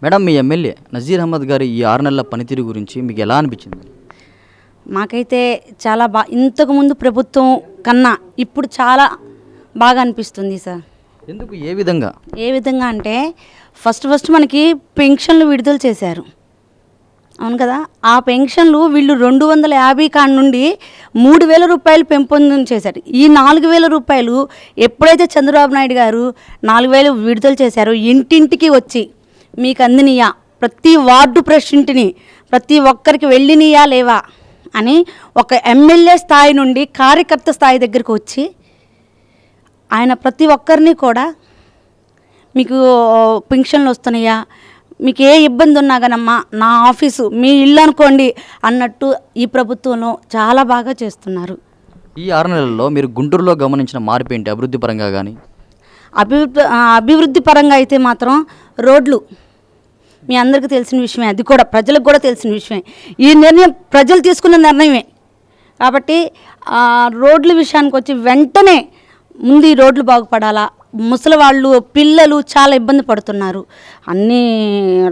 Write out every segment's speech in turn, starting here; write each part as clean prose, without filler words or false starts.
Madam, మీ MLA Nazir Ahmed గారి ఈ 6 నెలల పనితీరు గురించి మీకు ఎలా అనిపించింది? మాకైతే చాలా ఇంతకుముందు ప్రభుత్వం కన్నా ఇప్పుడు చాలా బాగా అనిపిస్తుంది సార్. ఎందుకు, ఏ విధంగా? ఏ విధంగా అంటే ఫస్ట్ మనకి పెన్షన్లు విడుదల చేశారు, అవును కదా. ఆ పెన్షన్లు వీళ్ళు 250 కాడి నుండి 3000 రూపాయలు పెంపొందం చేశారు. ఈ 4000 రూపాయలు ఎప్పుడైతే చంద్రబాబు నాయుడు గారు 4000 విడుదల చేశారో ఇంటింటికి వచ్చి మీకు అందినయా, ప్రతి వార్డు ప్రెసిడెంట్ని ప్రతి ఒక్కరికి వెళ్ళినయా లేవా అని ఒక ఎమ్మెల్యే స్థాయి నుండి కార్యకర్త స్థాయి దగ్గరికి వచ్చి ఆయన ప్రతి ఒక్కరిని కూడా మీకు పెన్షన్లు వస్తున్నాయా, మీకు ఏ ఇబ్బంది ఉన్నా కానమ్మా నా ఆఫీసు మీ ఇల్లు అనుకోండి అన్నట్టు ఈ ప్రభుత్వంలో చాలా బాగా చేస్తున్నారు. ఈ 6 నెలల్లో మీరు గుంటూరులో గమనించిన మార్పు ఏంటి, అభివృద్ధి పరంగా కానీ? అభివృద్ధి పరంగా అయితే మాత్రం రోడ్లు మీ అందరికీ తెలిసిన విషయమే, అది కూడా ప్రజలకు కూడా తెలిసిన విషయమే. ఈ నిర్ణయం ప్రజలు తీసుకున్న నిర్ణయమే కాబట్టి రోడ్ల విషయానికి వచ్చి వెంటనే ముందు ఈ రోడ్లు బాగుపడాలా. ముసలి వాళ్ళు పిల్లలు చాలా ఇబ్బంది పడుతున్నారు. అన్ని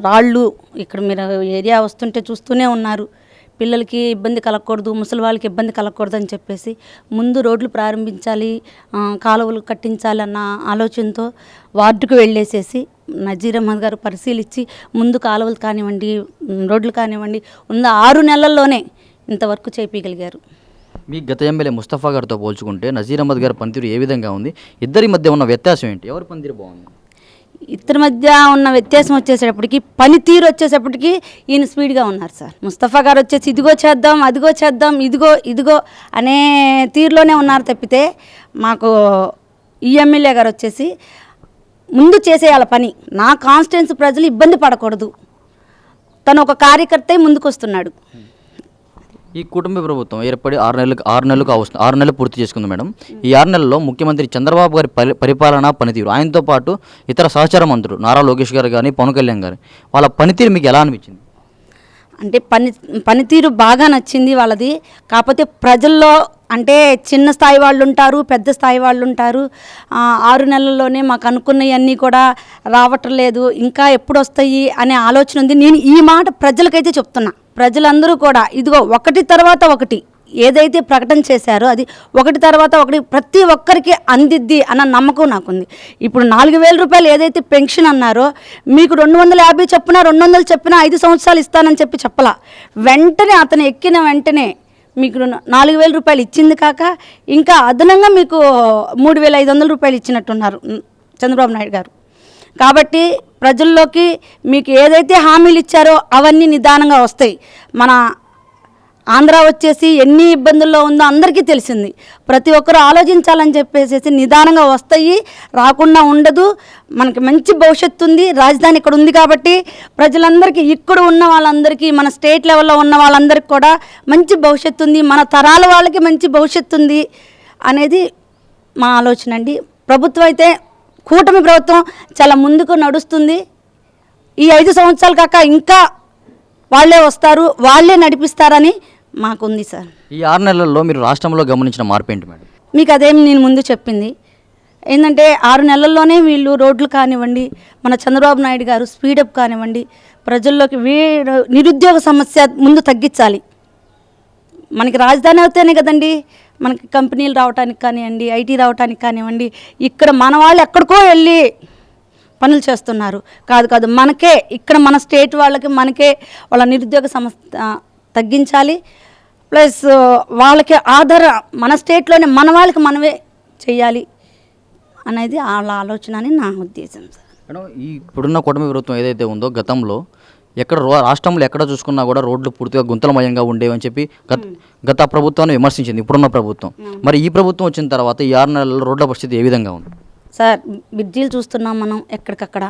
రాళ్ళు ఇక్కడ మీరు ఏరియా వస్తుంటే చూస్తూనే ఉన్నారు. పిల్లలకి ఇబ్బంది కలగకూడదు, ముసలి వాళ్ళకి ఇబ్బంది కలగకూడదు అని చెప్పేసి ముందు రోడ్లు ప్రారంభించాలి, కాలువలు కట్టించాలి అన్న ఆలోచనతో వార్డుకు వెళ్ళేసేసి నజీర్ అహ్మద్ గారు పరిశీలించి ముందు కాలువలు కానివ్వండి, రోడ్లు కానివ్వండి ఉన్న 6 నెలల్లోనే ఇంతవరకు చేయించగలిగారు. మీ గత ఎమ్మెల్యే ముస్తఫా గారితో పోల్చుకుంటే నజీర్ అహ్మద్ గారి పనితీరు ఏ విధంగా ఉంది? ఇద్దరి మధ్య ఉన్న వ్యత్యాసం ఏంటి? ఎవరి పనితీరు బాగుంది? ఇద్దరి మధ్య ఉన్న వ్యత్యాసం వచ్చేసేటప్పటికి పనితీరు వచ్చేసేపటికి ఈయన స్పీడ్గా ఉన్నారు సార్. ముస్తఫా గారు వచ్చేసి ఇదిగో చేద్దాం, అదిగో చేద్దాం, ఇదిగో అనే తీరులోనే ఉన్నారు తప్పితే మాకు ఈ ఎమ్మెల్యే గారు వచ్చేసి ముందు చేసేయాల పని, నా కాన్స్టిట్యున్సీ ప్రజలు ఇబ్బంది పడకూడదు, తను ఒక కార్యకర్త ముందుకు వస్తున్నాడు. ఈ కుటుంబ ప్రభుత్వం ఏర్పడి 6 నెలలు పూర్తి చేసుకుంది మేడం. ఈ 6 నెలల్లో ముఖ్యమంత్రి చంద్రబాబు గారి పరిపాలన పనితీరు, ఆయనతో పాటు ఇతర సహచార మంత్రులు నారా లోకేష్ గారు కానీ పవన్ కళ్యాణ్ గారు, వాళ్ళ పనితీరు మీకు ఎలా అనిపించింది? అంటే పనితీరు బాగా నచ్చింది వాళ్ళది. కాకపోతే ప్రజల్లో అంటే చిన్న స్థాయి వాళ్ళు ఉంటారు, పెద్ద స్థాయి వాళ్ళు ఉంటారు. 6 నెలల్లోనే మాకు అనుకున్నవన్నీ కూడా రావటం లేదు, ఇంకా ఎప్పుడు వస్తాయి అనే ఆలోచన ఉంది. నేను ఈ మాట ప్రజలకైతే చెప్తున్నా, ప్రజలందరూ కూడా ఇదిగో ఒకటి తర్వాత ఒకటి ఏదైతే ప్రకటన చేశారో అది ఒకటి తర్వాత ఒకటి ప్రతి ఒక్కరికి అందిద్ది అన్న నమ్మకం నాకుంది. ఇప్పుడు 4000 రూపాయలు ఏదైతే పెన్షన్ అన్నారో మీకు 250 చెప్పినా 200 చెప్పినా 5 సంవత్సరాలు ఇస్తానని చెప్పలా. వెంటనే అతను ఎక్కిన వెంటనే మీకు 4000 రూపాయలు ఇచ్చింది కాక ఇంకా అదనంగా మీకు 3500 రూపాయలు ఇచ్చినట్టున్నారు చంద్రబాబు నాయుడు గారు. కాబట్టి ప్రజల్లోకి మీకు ఏదైతే హామీలు ఇచ్చారో అవన్నీ నిదానంగా వస్తాయి. మన ఆంధ్ర వచ్చేసి ఎన్ని ఇబ్బందుల్లో ఉందో అందరికీ తెలిసింది. ప్రతి ఒక్కరూ ఆలోచించాలని చెప్పేసి నిదానంగా వస్తాయి, రాకుండా ఉండదు. మనకి మంచి భవిష్యత్తు ఉంది, రాజధాని ఇక్కడ ఉంది కాబట్టి ప్రజలందరికీ, ఇక్కడ ఉన్న వాళ్ళందరికీ, మన స్టేట్ లెవెల్లో ఉన్న వాళ్ళందరికీ కూడా మంచి భవిష్యత్తు ఉంది, మన తరాల వాళ్ళకి మంచి భవిష్యత్తు ఉంది అనేది మా ఆలోచన అండి. ప్రభుత్వం అయితే కూటమి ప్రభుత్వం చాలా ముందుకు నడుస్తుంది. ఈ 5 సంవత్సరాలు కాక ఇంకా వాళ్ళే వస్తారు, వాళ్ళే నడిపిస్తారని మాకుంది సార్. ఈ 6 నెలల్లో మీరు రాష్ట్రంలో గమనించిన మార్పు ఏంటి మేడం? మీకు అదేం నేను ముందు చెప్పింది ఏంటంటే 6 నెలల్లోనే వీళ్ళు రోడ్లు కానివ్వండి, మన చంద్రబాబు నాయుడు గారు స్పీడప్ కానివ్వండి, ప్రజల్లోకి నిరుద్యోగ సమస్య ముందు తగ్గించాలి. మనకి రాజధాని అవుతేనే కదండి మనకి కంపెనీలు రావడానికి కానివ్వండి, ఐటీ రావడానికి కానివ్వండి. ఇక్కడ మన వాళ్ళు ఎక్కడికో వెళ్ళి పనులు చేస్తున్నారు. కాదు మనకే ఇక్కడ మన స్టేట్ వాళ్ళకి మనకే వాళ్ళ నిరుద్యోగ సమస్య తగ్గించాలి. ప్లస్ వాళ్ళకి మన స్టేట్లోనే మన వాళ్ళకి మనమే చేయాలి అనేది వాళ్ళ ఆలోచన అని నా ఉద్దేశం సార్. మేడం, ఈ ఇప్పుడున్న కూటమి ప్రభుత్వం ఏదైతే ఉందో గతంలో రాష్ట్రంలో ఎక్కడ చూసుకున్నా కూడా రోడ్లు పూర్తిగా గుంతలమయంగా ఉండేవని చెప్పి గత ప్రభుత్వాన్ని విమర్శించింది ఇప్పుడున్న ప్రభుత్వం. మరి ఈ ప్రభుత్వం వచ్చిన తర్వాత ఈ 6 నెలల్లో రోడ్ల పరిస్థితి ఏ విధంగా ఉంది సార్? బ్రిడ్జీలు చూస్తున్నాం మనం ఎక్కడికక్కడ,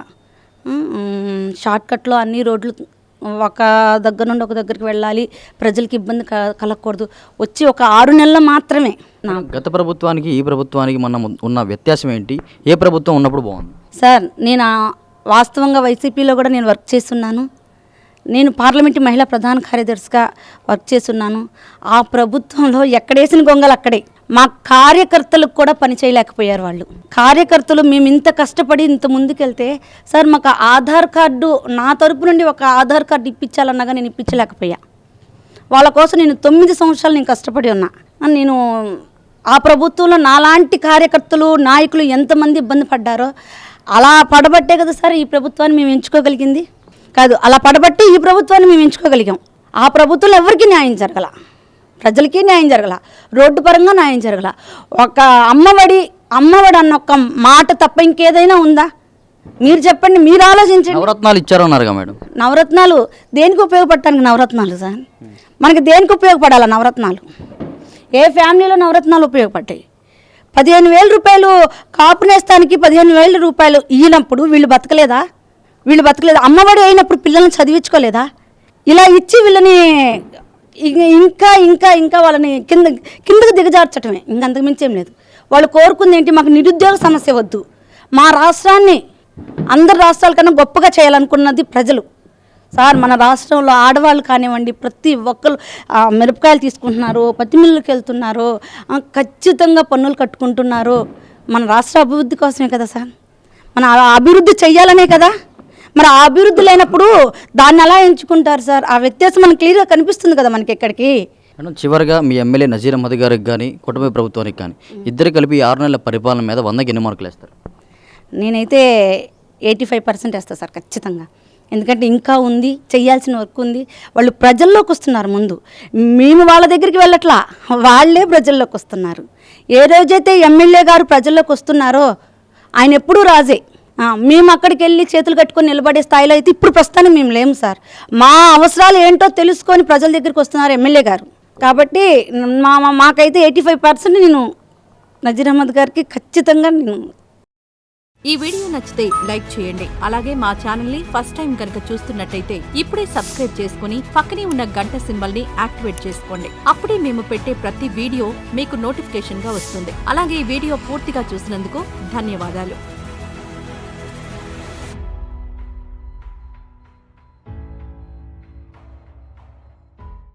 షార్ట్కట్లో అన్ని రోడ్లు ఒక దగ్గర నుండి ఒక దగ్గరికి వెళ్ళాలి, ప్రజలకి ఇబ్బంది కలగకూడదు. వచ్చి ఒక 6 నెలలు మాత్రమే. గత ప్రభుత్వానికి ఈ ప్రభుత్వానికి మనం ఉన్న వ్యత్యాసం ఏంటి? ఏ ప్రభుత్వం ఉన్నప్పుడు బాగుంది సార్? నేను వాస్తవంగా వైసీపీలో కూడా నేను వర్క్ చేస్తున్నాను. నేను పార్లమెంటు మహిళా ప్రధాన కార్యదర్శిగా వర్క్ చేస్తున్నాను. ఆ ప్రభుత్వంలో ఎక్కడేసిన గొంగలు అక్కడే. మా కార్యకర్తలకు కూడా పని చేయలేకపోయారు వాళ్ళు. కార్యకర్తలు మేము ఇంత కష్టపడి ఇంత ముందుకెళ్తే సార్ మాకు ఆధార్ కార్డు నా తరపు నుండి ఒక ఆధార్ కార్డు ఇప్పించాలన్నగా నేను ఇప్పించలేకపోయా. వాళ్ళ కోసం నేను 9 సంవత్సరాలు నేను కష్టపడి ఉన్నా. నేను ఆ ప్రభుత్వంలో నాలాంటి కార్యకర్తలు నాయకులు ఎంతమంది ఇబ్బంది పడ్డారో అలా పడబట్టే కదా సార్ ఈ ప్రభుత్వాన్ని మేము ఎంచుకోగలిగింది. కాదు, అలా పడబట్టి ఈ ప్రభుత్వాన్ని మేము ఎంచుకోగలిగాం. ఆ ప్రభుత్వంలో ఎవరికీ న్యాయం జరగల, ప్రజలకి న్యాయం జరగల, రోడ్డు పరంగా న్యాయం జరగల. ఒక అమ్మఒడి అన్న ఒక మాట తప్ప ఇంకేదైనా ఉందా? మీరు చెప్పండి, మీరు ఆలోచించండి. నవరత్నాలు ఇచ్చారన్నారుగా మేడం. నవరత్నాలు దేనికి ఉపయోగపడటానికి? నవరత్నాలు సార్ మనకి దేనికి ఉపయోగపడాలా? నవరత్నాలు ఏ ఫ్యామిలీలో నవరత్నాలు ఉపయోగపడ్డాయి? 15,000 రూపాయలు కాపు నేస్తానికి 15,000 రూపాయలు ఇయ్యినప్పుడు వీళ్ళు బతకలేదా? అమ్మఒడి అయినప్పుడు పిల్లల్ని చదివించుకోలేదా? ఇలా ఇచ్చి వీళ్ళని ఇంకా ఇంకా ఇంకా వాళ్ళని కిందకు దిగజార్చటమే, ఇంకంతకు మించి ఏం లేదు. వాళ్ళు కోరుకుంది ఏంటి? మాకు నిరుద్యోగ సమస్య వద్దు, మా రాష్ట్రాన్ని అందరి రాష్ట్రాల కన్నా గొప్పగా చేయాలనుకున్నది ప్రజలు. సార్ మన రాష్ట్రంలో ఆడవాళ్ళు కానివ్వండి, ప్రతి ఒక్కరు మిరపకాయలు తీసుకుంటున్నారు, పత్తి మిల్లుకి వెళ్తున్నారు, ఖచ్చితంగా పన్నులు కట్టుకుంటున్నారు. మన రాష్ట్ర అభివృద్ధి కోసమే కదా సార్, మన అభివృద్ధి చెయ్యాలనే కదా. మరి ఆ అభివృద్ధి లేనప్పుడు దాన్ని ఎలా ఎంచుకుంటారు సార్? ఆ వ్యత్యాసం మనకు క్లియర్గా కనిపిస్తుంది కదా మనకి ఎక్కడికి. మేడం, చివరిగా మీ ఎమ్మెల్యే నజీర్ అహ్మద్ గారికి కానీ కుటుంబ ప్రభుత్వానికి కానీ ఇద్దరు కలిపి 6 నెలల పరిపాలన మీద 100కి ఎన్ని మార్కులు వేస్తారు? నేనైతే 85% వేస్తాను సార్ ఖచ్చితంగా. ఎందుకంటే ఇంకా ఉంది, చేయాల్సిన వర్క్ ఉంది. వాళ్ళు ప్రజల్లోకి వస్తున్నారు. ముందు మేము వాళ్ళ దగ్గరికి వెళ్ళట్లా, వాళ్ళే ప్రజల్లోకి వస్తున్నారు. ఏ రోజైతే ఎమ్మెల్యే గారు ప్రజల్లోకి వస్తున్నారో ఆయన ఎప్పుడూ రాజే. మేము అక్కడికి వెళ్ళి చేతులు కట్టుకొని నిలబడే స్థాయిలో అయితే ఇప్పుడు ప్రస్తుతానికి మేము లేము సార్. మా అవసరాలు ఏంటో తెలుసుకొని ప్రజల దగ్గరికి వస్తున్నారు ఎమ్మెల్యే గారు. కాబట్టి మాకైతే 85% నేను నజీర్ అహ్మద్ గారికి ఖచ్చితంగా నేను. ఈ వీడియో నచ్చితే లైక్ చేయండి. అలాగే మా ఛానల్ ని ఫస్ట్ టైం కనుక చూస్తున్నట్టయితే ఇప్పుడే సబ్స్క్రైబ్ చేసుకుని పక్కనే ఉన్న గంట సింబల్ ని యాక్టివేట్ చేసుకోండి. అప్పుడే మేము పెట్టే ప్రతి వీడియో మీకు నోటిఫికేషన్ గా వస్తుంది. అలాగే ఈ వీడియో పూర్తిగా చూసినందుకు ధన్యవాదాలు.